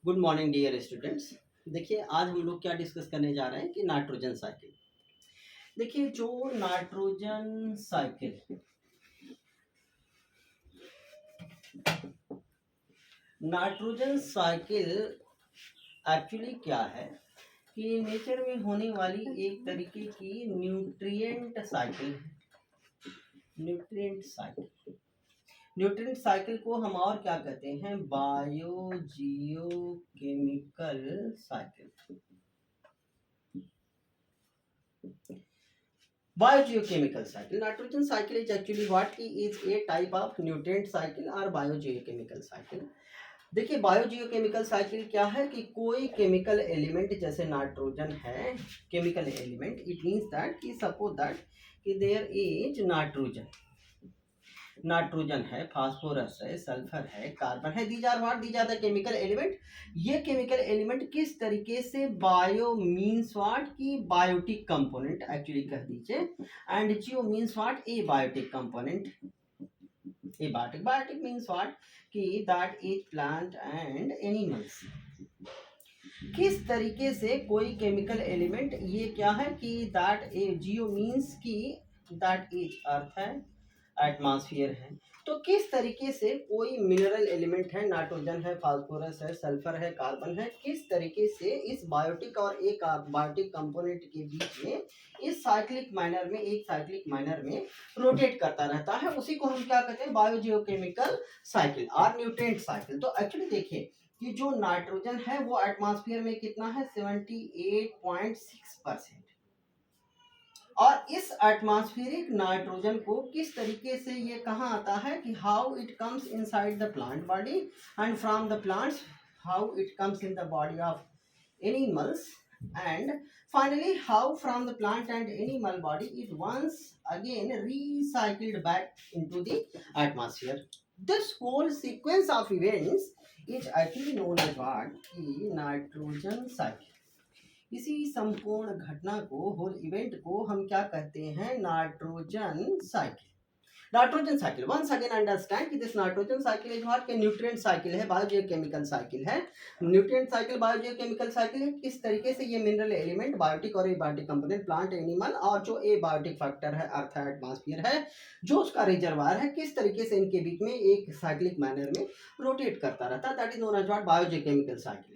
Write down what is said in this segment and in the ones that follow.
Good morning dear students. देखिए आज हम लोग क्या डिस्कस करने जा रहे हैं कि नाइट्रोजन साइकिल। देखिए जो नाइट्रोजन साइकिल एक्चुअली क्या है कि नेचर में होने वाली एक तरीके की न्यूट्रिएंट साइकिल है। न्यूट्रिएंट साइकिल को हम और क्या कहते हैं? Biogeochemical cycle. Biogeochemical cycle. Nitrogen cycle is actually what is a type of nutrient cycle or biogeochemical cycle. देखिए बायोजियोकेमिकल साइकिल क्या है कि कोई केमिकल एलिमेंट जैसे नाइट्रोजन है chemical element, it means that कि सपोज दैट कि देयर इज नाइट्रोजन है, फास्फोरस है, सल्फर है, कार्बन है, these are what? These are the chemical element. ये केमिकल एलिमेंट किस तरीके से बायो मीन्स व्हाट की बायोटिक कंपोनेंट एक्चुअली कह दीजिए, and geo means what? Abiotic component. Abiotic means what कि that is plant and animals. किस तरीके से कोई केमिकल एलिमेंट, ये क्या है कि दैट ए जियो मीन्स की दैट इज अर्थ है, एटमॉस्फेयर है। तो किस तरीके से कोई मिनरल एलिमेंट है, नाइट्रोजन है, फास्फोरस है, सल्फर है, कार्बन है, किस तरीके से इस बायोटिक और एक बायोटिक कंपोनेंट के बीच में इस साइक्लिक मैनर में रोटेट करता रहता है, उसी को हम क्या कहते हैं? बायोजियोकेमिकल साइकिल और न्यूट्रिएंट साइकिल। तो एक्चुअली देखिए कि जो नाइट्रोजन है वो एटमॉस्फेयर में कितना है? 78.6%। और इस एटमॉस्फेरिक नाइट्रोजन को किस तरीके से ये कहाँ आता है कि how it comes inside the plant body and from the plants how it comes in the body of animals, and finally how from the plant and animal body it once again recycled back into the atmosphere. This whole sequence of events is actually known as what? Nitrogen cycle. इसी संपूर्ण घटना को, whole event को हम क्या कहते हैं? Nitrogen cycle. Nitrogen cycle once again understand कि this nitrogen cycle is what? के न्यूट्रिएंट साइकिल है, बायोजियोकेमिकल साइकिल है। न्यूट्रिएंट साइकिल बायोजियोकेमिकल साइकिल है। किस तरीके से ये मिनरल एलिमेंट, बायोटिक और एबायोटिक कंपोनेंट, प्लांट, एनिमल और जो एबायोटिक फैक्टर है, अर्थ है, एटमॉस्फेयर है, जो उसका रिजर्वायर है, किस तरीके से इनके बीच में एक साइक्लिक मैनर में रोटेट करता रहता है, that is known as what? Biogeochemical cycle.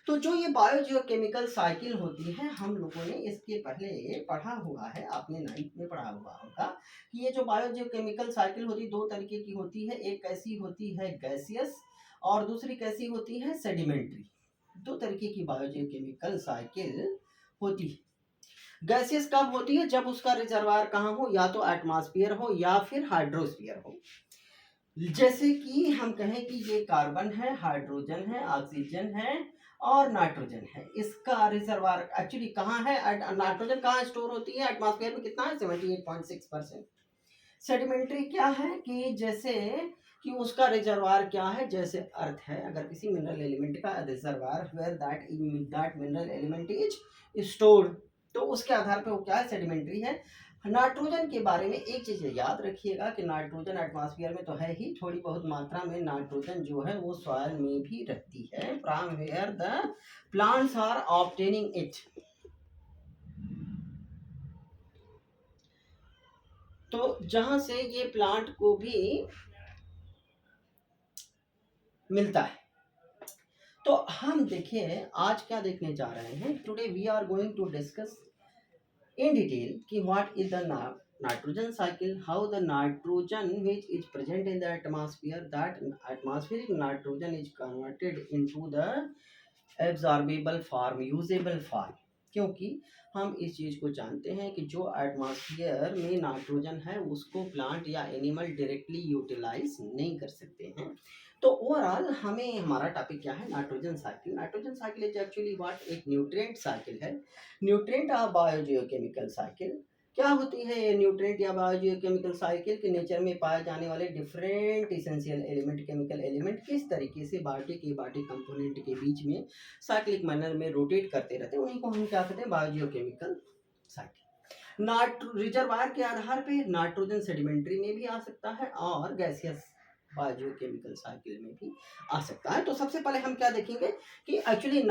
तो जो ये बायोजियोकेमिकल साइकिल होती है, हम लोगों ने इसके पहले पढ़ा हुआ है, आपने 9th में पढ़ा हुआ होगा कि ये जो बायोजियोकेमिकल साइकिल होती है दो तरीके की होती है। एक कैसी होती है? गैसियस, और दूसरी कैसी होती है? सेडिमेंट्री। दो तरीके की बायोजियोकेमिकल साइकिल होती है। गैसियस कब होती है? जब उसका रिजर्वायर कहाँ हो? या तो एटमॉस्फेयर हो या फिर हाइड्रोस्फीयर हो। जैसे कि हम कहें कि ये कार्बन है, हाइड्रोजन है, ऑक्सीजन है और नाइट्रोजन है। इसका रिजर्वायर एक्चुअली कहाँ है? नाइट्रोजन कहाँ स्टोर होती है? एटमॉस्फेयर में कितना है? 78.6%। सेडिमेंट्री क्या है कि जैसे कि उसका रिजर्वायर क्या है? जैसे अर्थ है, अगर किसी मिनरल एलिमेंट का reservoir where that mineral element is stored, तो उसके आधार पर वो क्या है? सेडिमेंट्री है। नाइट्रोजन के बारे में एक चीज याद रखिएगा कि नाइट्रोजन एटमॉस्फेयर में तो है ही, थोड़ी बहुत मात्रा में नाइट्रोजन जो है वो सॉइल में भी रहती है, from where the plants are obtaining it. तो जहां से ये प्लांट को भी मिलता है। तो हम देखिए आज क्या देखने जा रहे हैं। Today we are going to discuss in detail कि what is the nitrogen cycle, how the nitrogen which is present in the atmosphere, that atmospheric nitrogen is converted into the absorbable form, usable form। क्योंकि हम इस चीज को जानते हैं कि जो एटमॉस्फेयर में नाइट्रोजन है उसको प्लांट या एनिमल डायरेक्टली यूटिलाइज नहीं कर सकते हैं। तो ओवरऑल हमें हमारा टॉपिक क्या है? Nitrogen cycle. Nitrogen cycle is actually what? एक न्यूट्रिएंट साइकिल है। न्यूट्रिएंट और बायोजियोकेमिकल साइकिल क्या होती है? ये न्यूट्रिएंट या बायोजियोकेमिकल साइकिल के नेचर में पाए जाने वाले different essential element, chemical element किस तरीके से बायोटिक एबायोटिक कंपोनेंट के बीच में साइक्लिक मैनर में रोटेट करते रहते हैं, उन्हीं को हम क्या कहते हैं? Biogeochemical cycle. रिजर्वायर के आधार पे नाइट्रोजन सेडिमेंट्री में भी आ सकता है और गैसियस बायोकेमिकल साइकिल में भी आ सकता है। तो सबसे पहले हम क्या देखेंगे कि एक्चुअली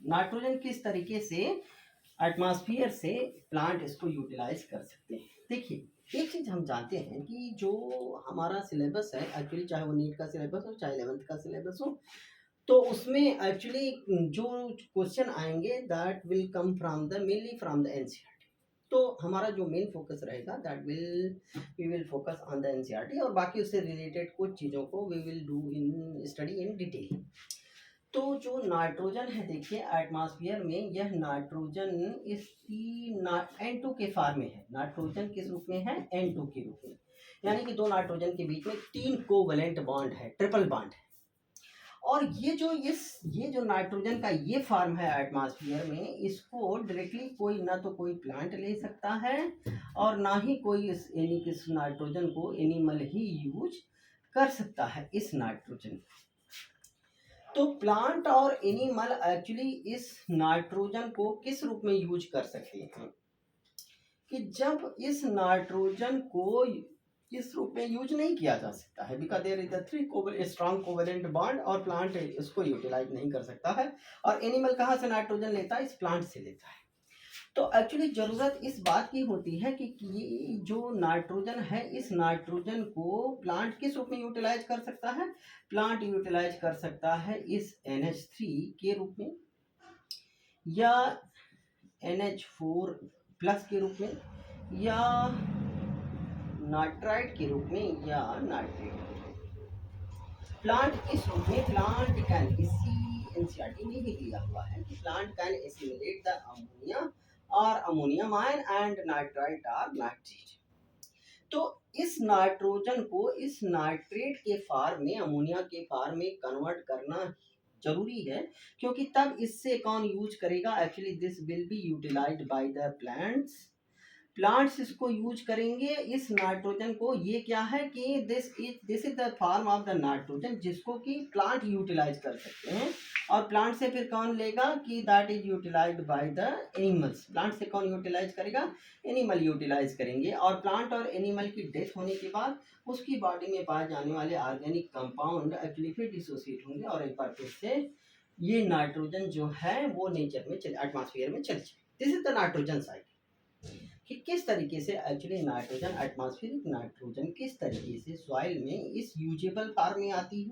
नाइट्रोजन किस तरीके से एटमॉस्फेयर से प्लांट इसको यूटिलाइज कर सकते हैं। देखिए एक चीज़ हम जानते हैं कि जो हमारा सिलेबस है एक्चुअली, चाहे वो नीट का सिलेबस हो चाहे 11th का सिलेबस हो, तो उसमें एक्चुअली जो क्वेश्चन आएंगे that will come from the mainly from the NCERT. तो हमारा जो मेन फोकस रहेगा that we will focus on the NCERT, और बाकी उससे रिलेटेड कुछ चीज़ों को we will do in study in detail. तो जो नाइट्रोजन है देखिए एटमॉस्फेयर में, यह नाइट्रोजन इस N2 के फॉर्म में है। नाइट्रोजन किस रूप में है? N2 के रूप में, यानी कि दो नाइट्रोजन के बीच में 3 कोवलेंट बॉन्ड है, ट्रिपल बॉन्ड है। और ये जो नाइट्रोजन का ये फॉर्म है एटमॉस्फेयर में, इसको डायरेक्टली कोई ना तो कोई प्लांट ले सकता है और ना ही कोई इस नाइट्रोजन को एनिमल ही यूज कर सकता है इस नाइट्रोजन। तो प्लांट और एनिमल एक्चुअली इस नाइट्रोजन को किस रूप में यूज कर सकते हैं कि जब इस नाइट्रोजन को इस रूप में यूज नहीं किया जा सकता है, because there is a 3 strong covalent bond, और प्लांट इसको यूटिलाइज नहीं कर सकता है। और एनिमल कहाँ से नाइट्रोजन लेता है? इस प्लांट से लेता है। तो एक्चुअली ज़रूरत इस बात की होती है कि ये जो नाइट्रोजन है, इस नाइट्रोजन को प्लांट किस रूप में यूटिलाइज कर सकता है? प्लांट यूटिलाइज कर सकता है इस NH3 के रूप में, या NH4 प्लस के रूप में, या नाइट्राइट के रूप में, या नाइट्रेट। प्लांट इस रूप में, प्लांट कैन, इसी एनसीईआरटी में भी दिया हुआ है कि plant can assimilate the ammonia और अमोनियम आयन एंड नाइट्राइट और नाइट्रेट। तो इस नाइट्रोजन को इस नाइट्रेट के फॉर्म में, अमोनिया के फॉर्म में कन्वर्ट करना जरूरी है, क्योंकि तब इससे कौन यूज करेगा? Actually this will be utilised by the plants इसको यूज करेंगे इस नाइट्रोजन को। ये क्या है कि this is the form of the nitrogen जिसको कि प्लांट यूटिलाइज कर सकते हैं, और प्लांट से फिर कौन लेगा कि that is utilised by the animals. Plant से कौन यूटिलाइज करेगा? एनिमल यूटिलाइज करेंगे। और प्लांट और एनिमल की डेथ होने के बाद उसकी बॉडी में पाए जाने वाले ऑर्गेनिक कंपाउंड एक्चुअली फिर डिसोसिएट होंगे, और एक बार फिर से ये नाइट्रोजन जो है वो नेचर में एटमॉस्फेयर में चले जाए। This is the nitrogen cycle कि किस तरीके से एक्चुअली नाइट्रोजन, एटमॉस्फेरिक नाइट्रोजन किस तरीके से सॉइल में इस यूजेबल फॉर्म में आती है,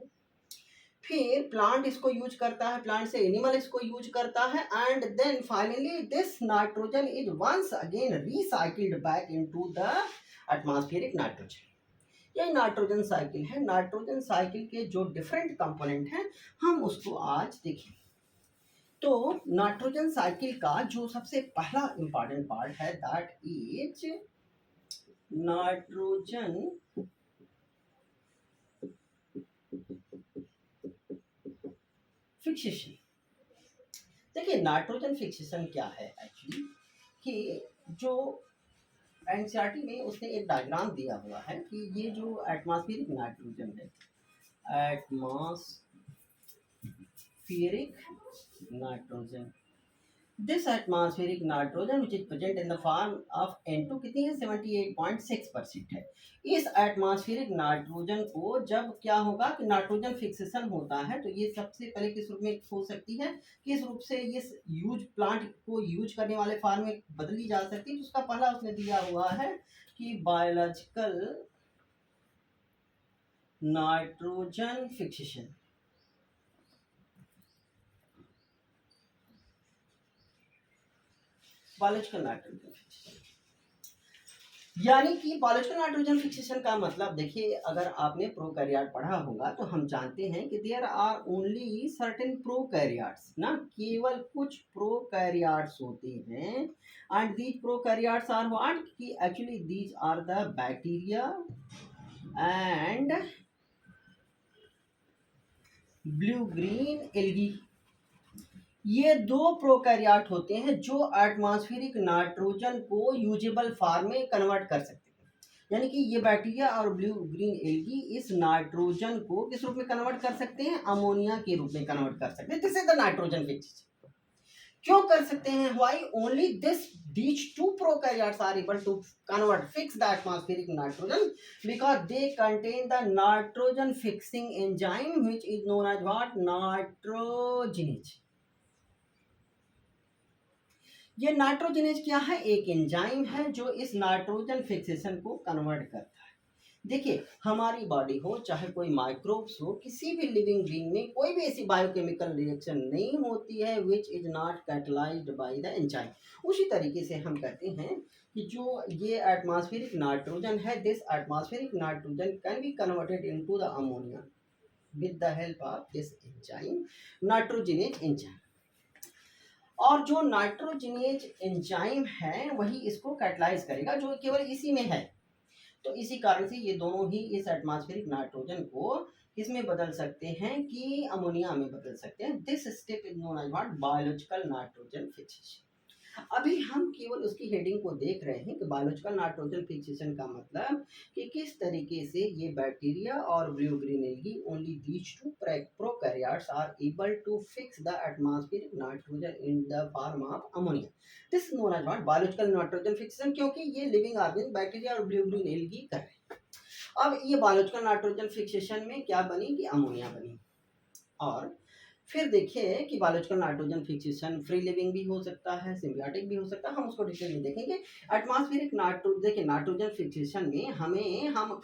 फिर प्लांट इसको यूज करता है, प्लांट से एनिमल इसको यूज करता है, and then finally this nitrogen is once again recycled back into the atmospheric nitrogen. यही नाइट्रोजन साइकिल है। नाइट्रोजन साइकिल के जो डिफरेंट कंपोनेंट हैं हम उसको आज देखेंगे। तो नाइट्रोजन साइकिल का जो सबसे पहला इंपॉर्टेंट पार्ट है दैट इज नाइट्रोजन फिक्सेशन। देखिए नाइट्रोजन फिक्सेशन क्या है एक्चुअली, कि जो एनसीईआरटी में उसने एक डायग्राम दिया हुआ है कि ये जो एटमॉस्फेरिक नाइट्रोजन है, atmospheric nitrogen, this atmospheric nitrogen which is present in the form of N2 कितनी है? 78.6% है। इस एटमॉस्फेरिक नाइट्रोजन को जब क्या होगा कि नाइट्रोजन फिक्सेशन होता है, तो ये सबसे पहले किस रूप में हो सकती है, किस रूप से इस यूज प्लांट को यूज करने वाले फॉर्म में बदली जा सकती है। तो उसका पहला उसने दिया हुआ है कि biological nitrogen fixation. Biological nitrogen fixation यानी कि बायोलॉजिकल नाइट्रोजन फिक्सेशन का मतलब देखिए, अगर आपने प्रोकैरियोट पढ़ा होगा तो हम जानते हैं कि there are only certain prokaryotes, ना केवल कुछ प्रोकैरियोट्स होते हैं, and these prokaryotes are what, कि actually these are the bacteria and blue green algae. ये दो प्रोकैरियोट होते हैं जो एटमॉस्फेरिक नाइट्रोजन को यूजेबल फॉर्म में कन्वर्ट कर सकते हैं, यानी कि ये बैक्टीरिया और ब्लू ग्रीन एल्गी इस नाइट्रोजन को किस रूप में कन्वर्ट कर सकते हैं? अमोनिया के रूप में कन्वर्ट कर सकते हैं। This is the nitrogen fixation. क्यों कर सकते हैं? Why only these two prokaryotes are able to fix the atmospheric nitrogen? Because they contain the nitrogen fixing enzyme which is known as what? Nitrogenase. ये nitrogenase क्या है? एक enzyme है जो इस नाइट्रोजन फिक्सेशन को कन्वर्ट करता है। देखिए, हमारी बॉडी हो चाहे कोई माइक्रोब्स हो, किसी भी लिविंग बीइंग में कोई भी ऐसी बायोकेमिकल रिएक्शन नहीं होती है which is not catalysed by the enzyme. उसी तरीके से हम कहते हैं कि जो ये एटमॉस्फेरिक नाइट्रोजन है, this atmospheric nitrogen can be converted into the ammonia with the help of this enzyme, nitrogenase enzyme. और जो नाइट्रोजनेज एंजाइम है वही इसको कैटलाइज करेगा, जो केवल इसी में है। तो इसी कारण से ये दोनों ही इस एटमॉस्फेरिक नाइट्रोजन को किसमें बदल सकते हैं? कि अमोनिया में बदल सकते हैं। This step is known as what? Biological nitrogen fixation. अभी हम केवल उसकी हेडिंग को देख रहे हैं कि बायोलॉजिकल नाइट्रोजन फिक्सेशन का मतलब कि किस तरीके से ये बैक्टीरिया और blue green algae, only these two prokaryotes are able to fix the atmospheric nitrogen in the form of ammonia. This known as what? Biological nitrogen fixation, क्योंकि ये लिविंग ऑर्गेनिज्म बैक्टीरिया और ब्लू ग्रीन एल्गी कर रहे हैं। अब ये biological nitrogen fixation में क्या बनी? कि अमोनिया बनी। और फिर देखिए कि biological nitrogen fixation free living भी हो सकता है, सिम्बियोटिक भी हो सकता है, हम उसको डिटेल में देखेंगे। एटमॉस्फेरिक नाइट्रोजन, देखिए नाइट्रोजन फिक्सेशन में हम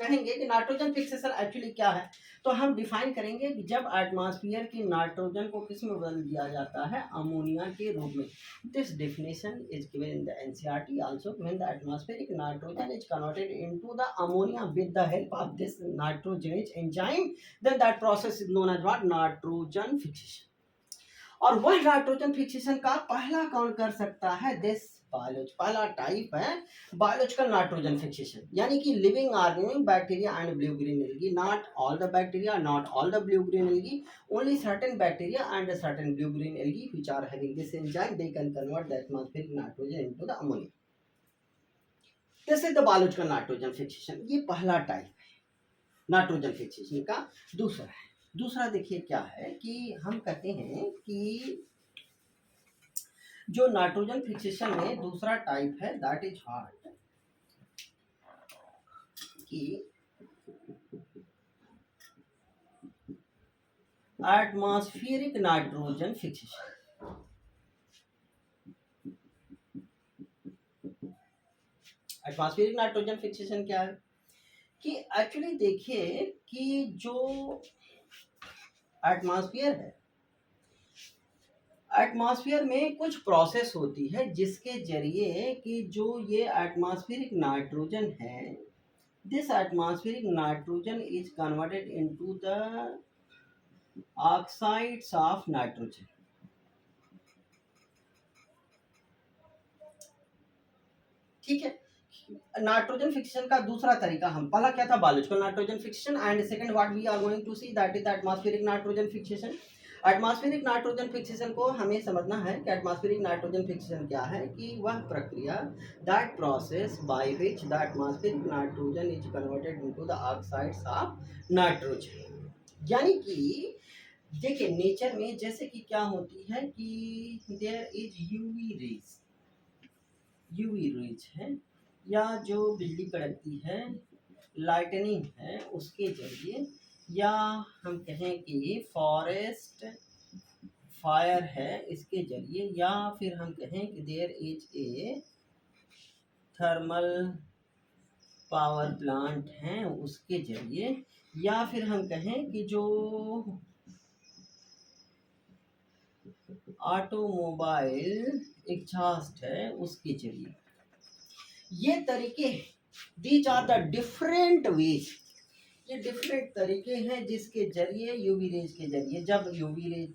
कहेंगे कि नाइट्रोजन फिक्सेशन एक्चुअली क्या है। तो हम डिफाइन करेंगे कि जब एटमॉस्फेयर की नाइट्रोजन को किस में बदल दिया जाता है? अमोनिया के रूप में। This definition is given in the NCERT also. When the atmospheric nitrogen is converted into the ammonia with the help of this nitrogenase enzyme, then that process is known as what? Nitrogen fixation. और वह nitrogen fixation का पहला कौन कर सकता है? This पहला type है बायोलॉजिकल नाइट्रोजन फिक्सेशन, यानी कि living organism bacteria and blue green algae, not all the bacteria, not all the blue green algae, only certain bacteria and certain blue green algae which are having this enzyme, they can convert the atmospheric nitrogen into the ammonia. This is the biological nitrogen fixation. ये पहला type है nitrogen fixation का। दूसरा देखिए क्या है कि हम कहते हैं कि जो नाइट्रोजन फिक्सेशन में दूसरा टाइप है, दैट इज व्हाट? कि atmospheric nitrogen fixation. Atmospheric nitrogen fixation क्या है? कि एक्चुअली देखिए कि जो एटमॉस्फेयर है, एटमॉस्फेयर में कुछ प्रोसेस होती है जिसके जरिए कि जो ये एटमॉस्फेरिक नाइट्रोजन है, this atmospheric nitrogen is converted into the oxides of nitrogen. ठीक है, नाइट्रोजन फिक्सेशन का दूसरा तरीका, हम पहला क्या था? Biological nitrogen fixation, and second what we are going to see, that is the atmospheric nitrogen fixation. Atmospheric nitrogen fixation को हमें समझना है कि एटमॉस्फेरिक नाइट्रोजन फिक्सेशन क्या है, कि वह प्रक्रिया, that process by which the atmospheric nitrogen is converted into the oxides of nitrogen. यानी कि देखिए नेचर में जैसे कि क्या होती है कि देयर इज यूवी रेज है, या जो बिजली कड़कती है, लाइटनिंग है, उसके जरिए, या हम कहें कि फॉरेस्ट फायर है इसके जरिए, या फिर हम कहें कि there is a thermal power plant है उसके जरिए, या फिर हम कहें कि जो ऑटोमोबाइल एग्जॉस्ट है उसके जरिए। ये तरीके, these are the different ways, ये डिफरेंट तरीके हैं जिसके जरिए यूवी रेज के जरिए, जब यूवी रेज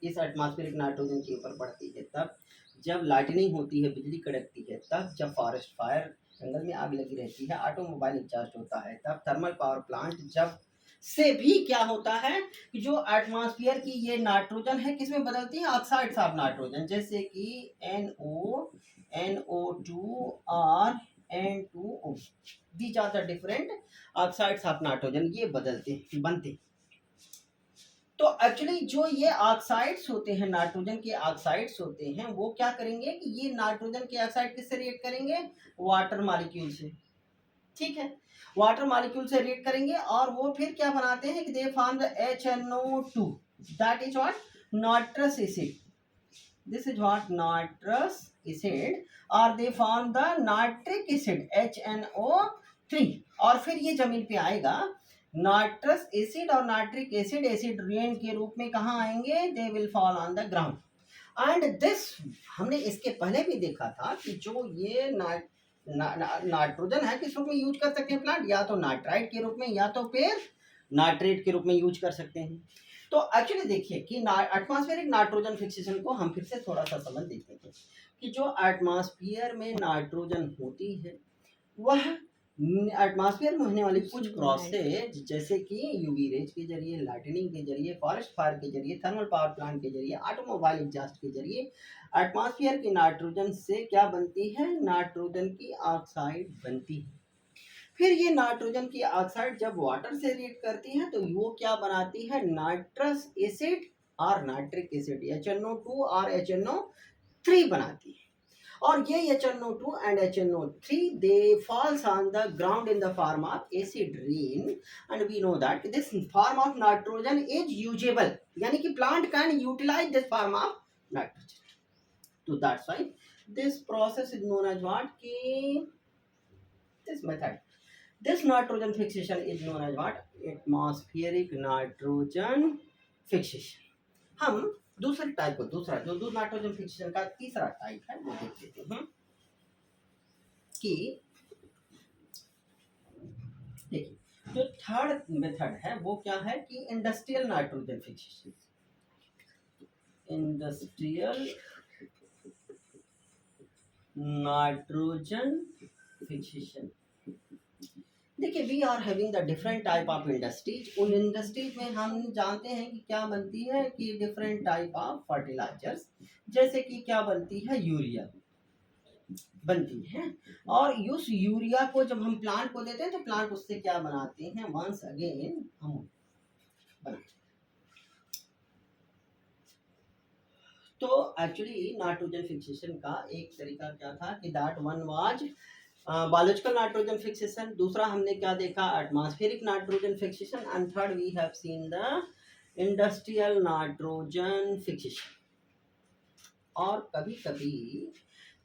इस एटमॉस्फेरिक नाइट्रोजन के ऊपर पड़ती है तब, जब लाइटनिंग होती है, बिजली कड़कती है तब, जब फॉरेस्ट फायर जंगल में आग लगी रहती है, ऑटोमोबाइल एग्जॉस्ट होता है तब, थर्मल पावर प्लांट जब से भी क्या होता है कि जो एटमॉस्फेयर की ये नाइट्रोजन है किसमें बदलती है? ऑक्साइड्स ऑफ नाइट्रोजन, जैसे कि NO2 और N2O, these are the different oxides of nitrogen, ये बनते। तो एक्चुअली जो ये ऑक्साइड्स होते हैं, नाइट्रोजन के ऑक्साइड्स होते हैं, वो क्या करेंगे कि ये नाइट्रोजन के ऑक्साइड किससे रिएक्ट करेंगे, वाटर मॉलिक्यूल से, ठीक है, वाटर मॉलिक्यूल से रिएक्ट करेंगे और वो फिर क्या बनाते हैं कि they form the HNO2, that is what, nitrous acid, this is what nitrous acid, or they form the nitric acid HNO3, और फिर ये जमीन पे आएगा नाइट्रस एसिड और नाइट्रिक एसिड, एसिड रेन के रूप में कहाँ आएंगे, they will fall on the ground. And this हमने इसके पहले भी देखा था कि जो ये नाइट्रोजन है किस रूप में यूज कर सकते हैं प्लांट, या तो नाइट्राइट के रूप में या तो फिर नाइट्रेट के रूप में यूज कर सकते हैं। तो एक्चुअली देखिए कि एटमॉस्फेरिक नाइट्रोजन फिक्सेशन को हम फिर से थोड़ा सा समझ देखते हैं कि जो एटमॉस्फेयर में नाइट्रोजन होती है वह एटमॉस्फेयर में होने वाली कुछ प्रोसेस जैसे कि यूवी रेज के जरिए, लाइटनिंग के जरिए, फॉरेस्ट फायर के जरिए, थर्मल पावर प्लांट के जरिए, ऑटोमोबाइल एग्जॉस्ट के जरिए एटमॉस्फेयर की नाइट्रोजन से क्या बनती है, नाइट्रोजन की ऑक्साइड बनती है। फिर ये नाइट्रोजन की ऑक्साइड जब वाटर से रिएक्ट करती है तो वो क्या बनाती है, नाइट्रस एसिड और नाइट्रिक एसिड HNO2 और HNO3 बनाती है। और ये HNO2 and HNO3 they falls on the ground in the form of acid rain, and we know that this form of nitrogen is usable, यानी कि plant can utilize this form of nitrogen. So that's why this process is known as what, कि this method, this nitrogen fixation is known as what, atmospheric nitrogen fixation. हम दूसरे type को, दूसरा जो nitrogen fixation का तीसरा type है वो देख लेते हैं कि देखिए जो थर्ड मेथड है वो क्या है कि industrial nitrogen fixation, industrial nitrogen fixation. देखिए we are having the different type of industries, उन इंडस्ट्रीज में हम जानते हैं कि क्या बनती है कि डिफरेंट टाइप ऑफ फर्टिलाइजर्स, जैसे कि क्या बनती है, यूरिया बनती है, और उस यूरिया को जब हम प्लांट को देते हैं तो प्लांट उससे क्या बनाते हैं, वंस अगेन हम बनाते हैं। तो एक्चुअली नाइट्रोजन फिक्सेशन का एक तरीका क्या था कि that one was biological nitrogen fixation, दूसरा हमने क्या देखा, atmospheric nitrogen fixation, and third we have seen the industrial nitrogen fixation. और कभी कभी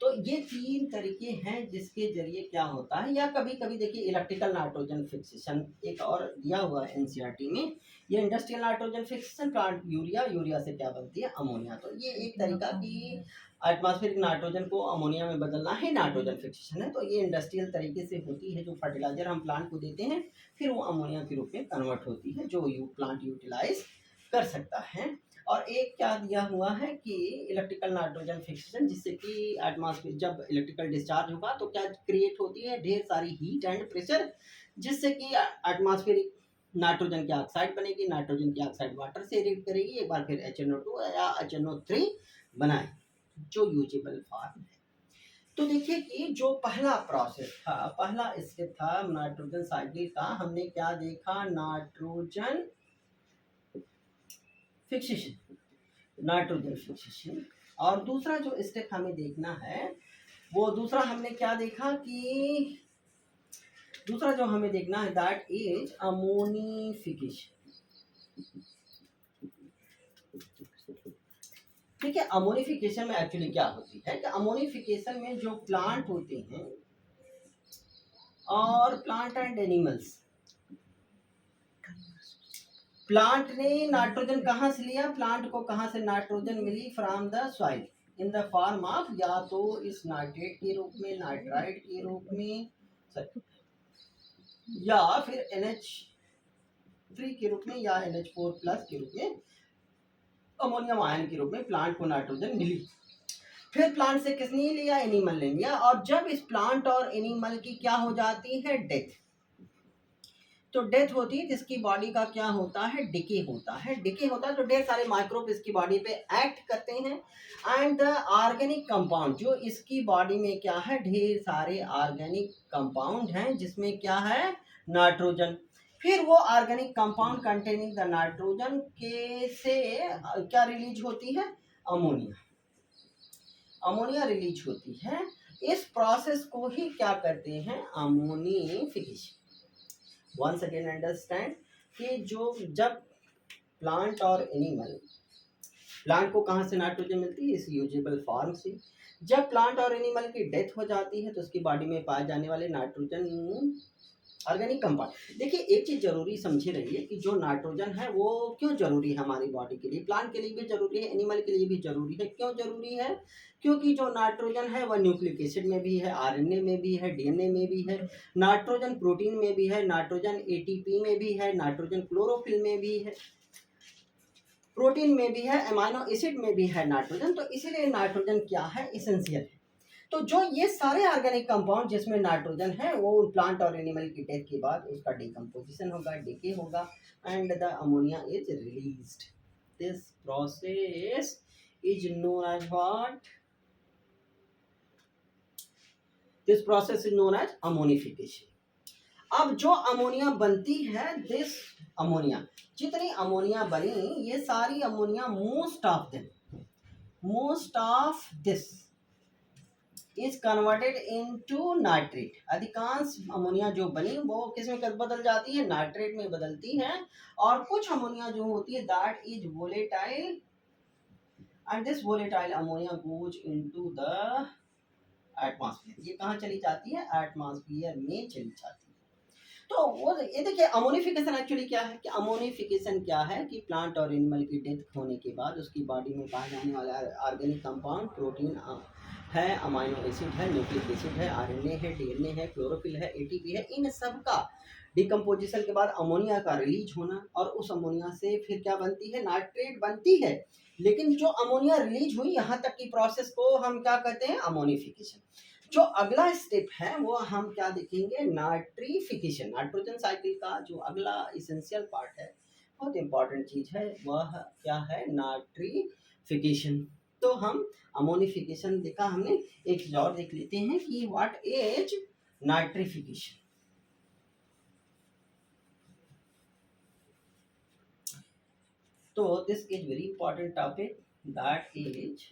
तो ये तीन तरीके हैं जिसके जरिए क्या होता है, या कभी कभी देखिए इलेक्ट्रिकल नाइट्रोजन फिक्सेशन एक और दिया हुआ है एनसीईआरटी में, ये industrial nitrogen fixation, plant urea, urea से क्या बनती है, अमोनिया। तो ये एक तरीका की एटमॉस्फेरिक नाइट्रोजन को अमोनिया में बदलना है नाइट्रोजन फिक्सेशन है। तो ये इंडस्ट्रियल तरीके से होती है, जो फर्टिलाइजर हम प्लांट को देते हैं फिर वो अमोनिया के रूप में कन्वर्ट होती है, जो प्लांट यूटिलाइज कर सकता है। और एक क्या दिया हुआ है कि इलेक्ट्रिकल नाइट्रोजन फिक्सेशन, जिससे कि एटमॉस्फेयर जब इलेक्ट्रिकल डिस्चार्ज होगा तो क्या क्रिएट होती है, ढेर सारी हीट एंड प्रेशर, जिससे कि एटमॉस्फेरिक नाइट्रोजन की ऑक्साइड बनेगी, नाइट्रोजन की ऑक्साइड वाटर से रिएक्ट करेगी, एक बार फिर HNO2 या HNO3 बनाए, जो यूजेबल फॉर्म है। तो देखिए कि जो पहला प्रोसेस था, पहला स्टेप था नाइट्रोजन साइकिल का, हमने क्या देखा, नाइट्रोजन फिक्सेशन, नाइट्रोजन फिक्सेशन। और दूसरा जो स्टेप हमें देखना है वो दूसरा हमने क्या देखा कि दूसरा जो हमें देखना है दैट इज अमोनिफिकेशन। ठीक है, अमोनिफिकेशन में एक्चुअली क्या होती है कि अमोनिफिकेशन में जो प्लांट होते हैं और प्लांट एंड एनिमल्स, प्लांट ने नाइट्रोजन कहाँ से लिया, प्लांट को कहाँ से नाइट्रोजन मिली, from the soil in the form of या तो इस नाइट्रेट के रूप में, नाइट्राइट के रूप में, या फिर NH3 के रूप में, या NH4+ के रूप में, अमोनियम आयन के रूप में प्लांट को नाइट्रोजन मिली। फिर प्लांट से किसने लिया, एनिमल ने लिया। और जब इस प्लांट और एनिमल की क्या हो जाती है, डेथ, तो डेथ होती है, जिसकी बॉडी का क्या होता है, डिके होता है। डिके होता है तो ढेर सारे माइक्रोब इसकी बॉडी पे एक्ट करते हैं, एंड द ऑर्गेनिक कंपाउंड, जो इसकी बॉडी में क्या है, ढेर सारे ऑर्गेनिक कंपाउंड हैं, जिसमें क्या है, नाइट्रोजन। फिर वो organic compound containing the nitrogen के से क्या रिलीज होती है, अमोनिया, अमोनिया रिलीज होती है। इस प्रोसेस को ही क्या कहते हैं, अमोनिफिकेशन। वंस अगेन अंडरस्टैंड कि जो जब प्लांट और एनिमल, प्लांट को कहाँ से नाइट्रोजन मिलती है, इस यूजेबल फॉर्म से। जब प्लांट और एनिमल की डेथ हो जाती है तो उसकी बॉडी में पाए जाने वाले नाइट्रोजन ऑर्गेनिक कंपाउंड। देखिए एक चीज जरूरी समझे रहिए कि जो नाइट्रोजन है वो क्यों जरूरी है हमारी बॉडी के लिए, प्लांट के लिए भी जरूरी है, एनिमल के लिए भी जरूरी है। क्यों जरूरी है, क्योंकि जो नाइट्रोजन है वह न्यूक्लिक एसिड में भी है, आरएनए में भी है, डीएनए में भी है, नाइट्रोजन प्रोटीन में भी है, नाइट्रोजन एटीपी में भी है, नाइट्रोजन क्लोरोफिल में भी है, प्रोटीन में भी है, अमाइनो एसिड में भी है नाइट्रोजन। तो इसीलिए नाइट्रोजन क्या है, इसेंशियल है। तो जो ये सारे ऑर्गेनिक कंपाउंड जिसमें नाइट्रोजन है वो प्लांट और एनिमल की डेथ के बाद उसका डिकम्पोजिशन होगा, डिके होगा, and the ammonia is released. This process is known as what, this process is known as ammonification. अब जो अमोनिया बनती है, दिस अमोनिया, जितनी अमोनिया बनी ये सारी ammonia, most of them, most of this is converted into nitrate. अधिकांश ammonia जो बनी वो किस में बदल जाती है, नाइट्रेट में बदलती है। और कुछ अमोनिया जो होती है that is volatile, and this volatile ammonia goes into the atmosphere. ये कहाँ चली जाती है, एटमॉस्फेयर में चली जाती है। तो वो ये देखिए अमोनिफिकेशन एक्चुअली क्या है, कि अमोनिफिकेशन क्या है कि प्लांट और एनिमल की डेथ होने के बाद उसकी बॉडी में पाए जाने वाला ऑर्गेनिक कंपाउंड, प्रोटीन है, अमाइनो एसिड है, न्यूक्लिक एसिड है, आरएनए है, डीएनए है, क्लोरोफिल है, एटीपी है, इन सब का डिकम्पोजिशन के बाद अमोनिया का रिलीज होना, और उस अमोनिया से फिर क्या बनती है, नाइट्रेट बनती है। लेकिन जो अमोनिया रिलीज हुई यहाँ तक की प्रोसेस को हम क्या कहते हैं, अमोनिफिकेशन। जो अगला स्टेप है वो हम क्या देखेंगे, नाइट्रिफिकेशन। नाइट्रोजन साइकिल का जो अगला इसेंशियल पार्ट है, बहुत इंपॉर्टेंट चीज है, वह क्या है, नाइट्रिफिकेशन। तो हम अमोनिफिकेशन देखा हमने, एक चीज और देख लेते हैं कि व्हाट इज नाइट्रिफिकेशन। तो this is very important topic, that is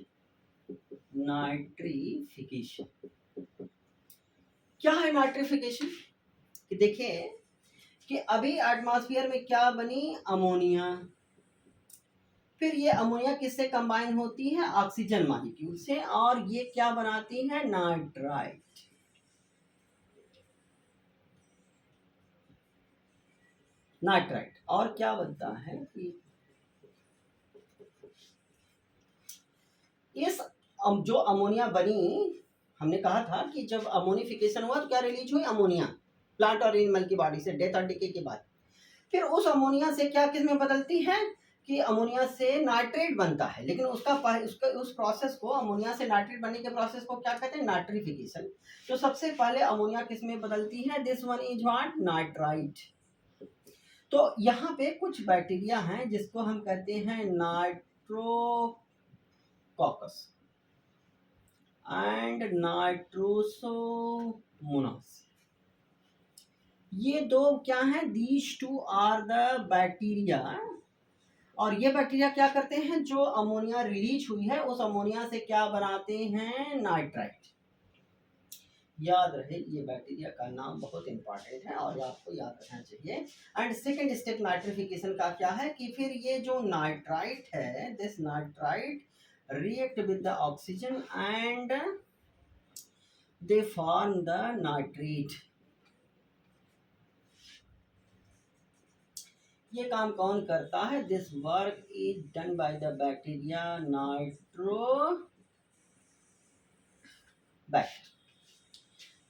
nitrification. क्या है नाइट्रिफिकेशन, कि देखिए कि अभी एटमॉस्फेयर में क्या बनी, अमोनिया। फिर ये अमोनिया किससे कंबाइन होती है, ऑक्सीजन मॉलिक्यूल से, और ये क्या बनाती है, नाइट्राइट। नाइट्राइट और क्या बनता है कि इस जो अमोनिया बनी, हमने कहा था कि जब अमोनिफिकेशन हुआ तो क्या रिलीज हुई, अमोनिया, प्लांट और एनिमल की बॉडी से डेथ और डिके के बाद। फिर उस अमोनिया से क्या किस में बदलती है, कि अमोनिया से नाइट्रेट बनता है। लेकिन उस प्रोसेस को, अमोनिया से नाइट्रेट बनने के प्रोसेस को क्या कहते हैं, नाइट्रिफिकेशन। तो सबसे पहले अमोनिया किस में बदलती है, this one is what, nitrite. तो यहाँ पे कुछ बैक्टीरिया हैं जिसको हम कहते हैं नाइट्रोकॉकस एंड नाइट्रोसोमोनास। ये दो क्या हैं, these two are the bacteria. और ये बैक्टीरिया क्या करते हैं, जो अमोनिया रिलीज हुई है उस अमोनिया से क्या बनाते हैं, नाइट्राइट। याद रहे ये बैक्टीरिया का नाम बहुत इंपॉर्टेंट है और आपको याद रखना चाहिए। एंड सेकेंड स्टेप नाइट्रिफिकेशन का क्या है, कि फिर ये जो नाइट्राइट है, this nitrite react with the oxygen and they form the nitrate. ये काम कौन करता है, this work is done by the bacteria Nitrobacter.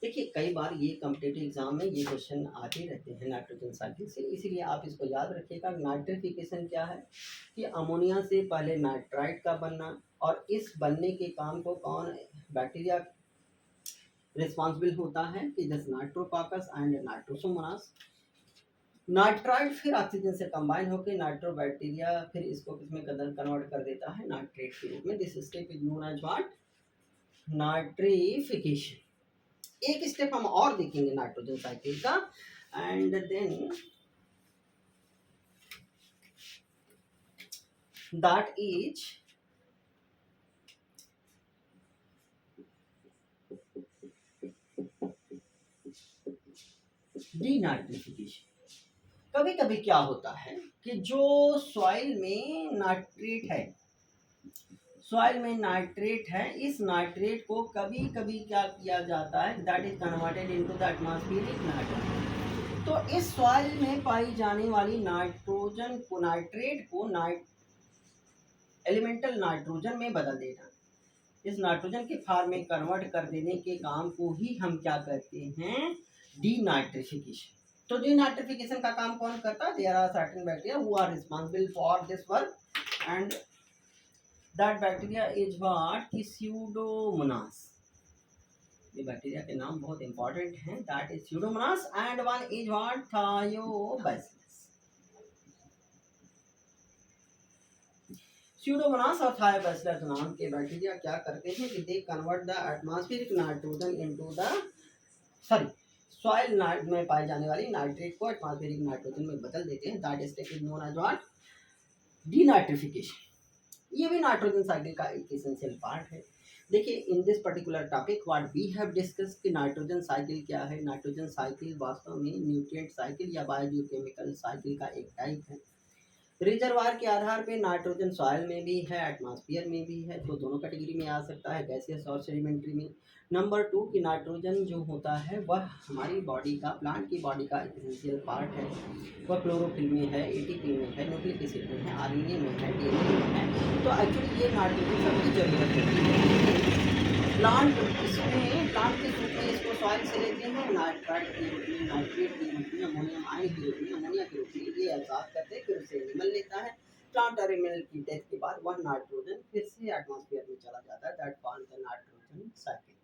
देखिए कई बार ये कॉम्पिटिटिव एग्जाम में ये क्वेश्चन आते रहते हैं नाइट्रोजन साइकिल से, इसीलिए आप इसको याद रखिएगा। नाइट्रिफिकेशन क्या है, कि अमोनिया से पहले नाइट्राइट का बनना, और इस बनने के काम को कौन, बैक्टीरिया रिस्पॉन्सिबल होता है, कि दिस नाइट्रोकॉकस एंड नाइट्रोसोमोनास। नाइट्राइट फिर ऑक्सीजन से कंबाइन होकर नाइट्रो बैक्टीरिया फिर इसको किसमें कन्वर्ट कर देता है, नाइट्रेट के रूप में। This step is known as what, nitrification. एक स्टेप हम और देखेंगे नाइट्रोजन साइकिल का, and then that is denitrification. कभी कभी क्या होता है कि जो सॉइल में नाइट्रेट है, सॉइल में नाइट्रेट है, इस नाइट्रेट को कभी कभी क्या किया जाता है, that is converted into the atmospheric nitrogen. तो इस सॉइल में पाई जाने वाली नाइट्रोजन को, नाइट्रेट को एलिमेंटल नाइट्रोजन में बदल देना, इस नाइट्रोजन के फॉर्म में कन्वर्ट कर देने के काम को ही हम क्या कहते हैं, डीनाइट्रिफिकेशन। तो डीनाइट्रिफिकेशन का काम कौन करता है, there are certain bacteria who are responsible for this work and that bacteria is what की स्यूडोमोनास। ये बैक्टीरिया के नाम बहुत इंपॉर्टेंट हैं, that is pseudomonas and one is what thiobacillus. Pseudomonas और थायोबैसिलस नाम के बैक्टीरिया क्या करते हैं कि they convert the atmospheric nitrogen into the soil में पाई जाने वाली नाइट्रेट को एटमॉस्फेरिक नाइट्रोजन में बदल देते हैं, that step is known as what, denitrification. ये भी नाइट्रोजन साइकिल का एक एसेंशियल पार्ट है। देखिए in this particular topic what we have discuss कि नाइट्रोजन साइकिल क्या है। नाइट्रोजन साइकिल वास्तव में न्यूट्रिएंट साइकिल या बायोकेमिकल साइकिल का एक टाइप है। रिजर्वायर के आधार पे नाइट्रोजन सॉइल में भी है, एटमॉस्फेयर में भी है, तो दोनों कैटेगरी में आ सकता है, गैसियस और सेडिमेंट्री में। नंबर 2 कि नाइट्रोजन जो होता है वह हमारी बॉडी का, प्लांट की बॉडी का एसेंशियल पार्ट है। वह क्लोरोफिल में है, एटीपी में है, न्यूक्लिक एसिड में है, आरएनए में है, डीएनए में है। तो एक्चुअली ये नाइट्रोजन सबकी जरूरत होती है। प्लांट इसमें, प्लांट के रूप में इसको सॉइल से लेते हैं, नाइट्राइट के रूप में, नाइट्रेट के रूप में, अमोनियम आयन के रूप में, अमोनिया के रूप में ये एहसास करते हैं, फिर उसे एनिमल लेता है। प्लांट और एनिमल की डेथ के बाद वह नाइट्रोजन फिर से एटमॉस्फेयर में चला जाता है, that called the nitrogen cycle.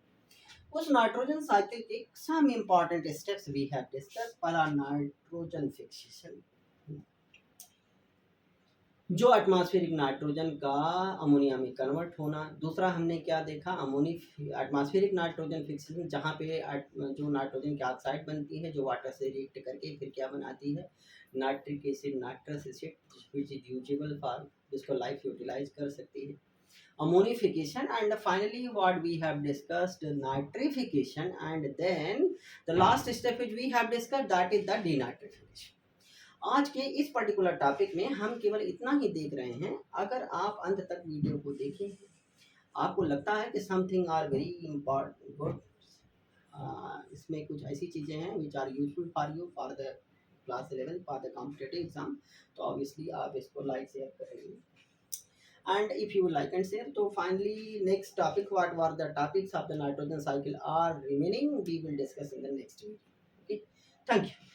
उस नाइट्रोजन साइकिल के some important steps we have discuss. पहला नाइट्रोजन फिक्सेशन, जो एटमॉस्फेरिक नाइट्रोजन का अमोनिया में कन्वर्ट होना। दूसरा हमने क्या देखा, एटमॉस्फेरिक नाइट्रोजन फिक्सेशन, जहाँ पे जो नाइट्रोजन की ऑक्साइड बनती है, जो वाटर से रिएक्ट करके फिर क्या बनाती है, nitric acid, nitrous acid which is usable for, जिसको लाइफ यूटिलाइज कर सकती है। Ammonification and finally what we have discussed nitrification and then the last step which we have discussed that is the denitrification. आज के इस particular topic में हम केवल इतना ही देख रहे हैं। अगर आप अंत तक वीडियो को देखें, आपको लगता है कि something are very important good, इसमें कुछ ऐसी चीज़ें हैं which are useful for you for the class 11 for the competitive exam, तो ऑब्वियसली आप इसको लाइक शेयर करेंगे and if you like and share. So finally next topic, what were the topics of the nitrogen cycle are remaining, we will discuss in the next video. Okay, thank you.